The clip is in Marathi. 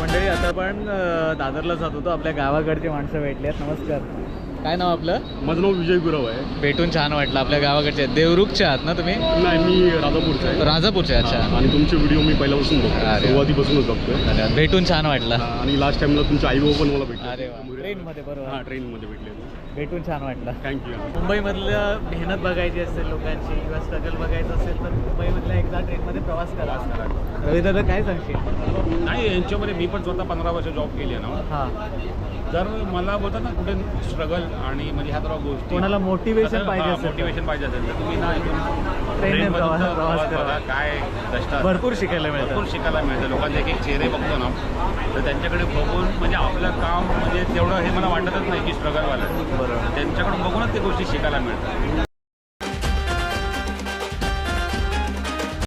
मंडळी, आता आपण दादरला जात होतो. आपल्या गावाकडची माणसं भेटली आहेत. नमस्कार, काय नाव आपलं? माझं नाव विजय गुरव आहे. भेटून छान वाटलं. आपल्या गावाकडचे आहेत. देवरुखचे आहात ना तुम्ही? नाही, मी राजापूरचा आहे. राजापूरचे, अच्छा. आणि तुमचे व्हिडिओ मी पहिल्यापासून बघतो, अरे. सुरुवातीपासूनच बघतोय. धन्यवाद. भेटून छान वाटलं. आणि लास्ट टाइमला तुमचे आई बाबा पण मला भेटले. अरे वा, ट्रेनमध्ये? बरोबर. हां, ट्रेनमध्ये भेटले. भेटून छान वाटलं. थँक्यू. मुंबईमधलं मेहनत बघायची असेल लोकांची किंवा स्ट्रगल बघायचं असेल तर मुंबईमधल्या एकदा ट्रेनमध्ये प्रवास करा. रवी दादा, काय सांगशील? नाही, यांच्यामध्ये मी पण स्वतः 15 वर्ष जॉब केली आहे ना. हां, जर मला बोलतात ना कुठे स्ट्रगल आणि म्हणजे ह्या सर्व गोष्टी कोणाला मोटिवेशन पाहिजे असेल, मोटिवेशन पाहिजे असेल तर तुम्ही ना ट्रेनने प्रवास प्रवास करा. बघा, काय कष्ट भरपूर शिकायला भरपूर मिळतं. शिकायला मिळतं. लोकांचे एक एक चेहरे बघतो ना, तर त्यांच्याकडे बघून म्हणजे आपलं काम म्हणजे तेवढं हे मला वाटतच नाही की स्ट्रगलवालं. बरोबर. त्यांच्याकडून बघूनच ते गोष्टी शिकायला मिळतात.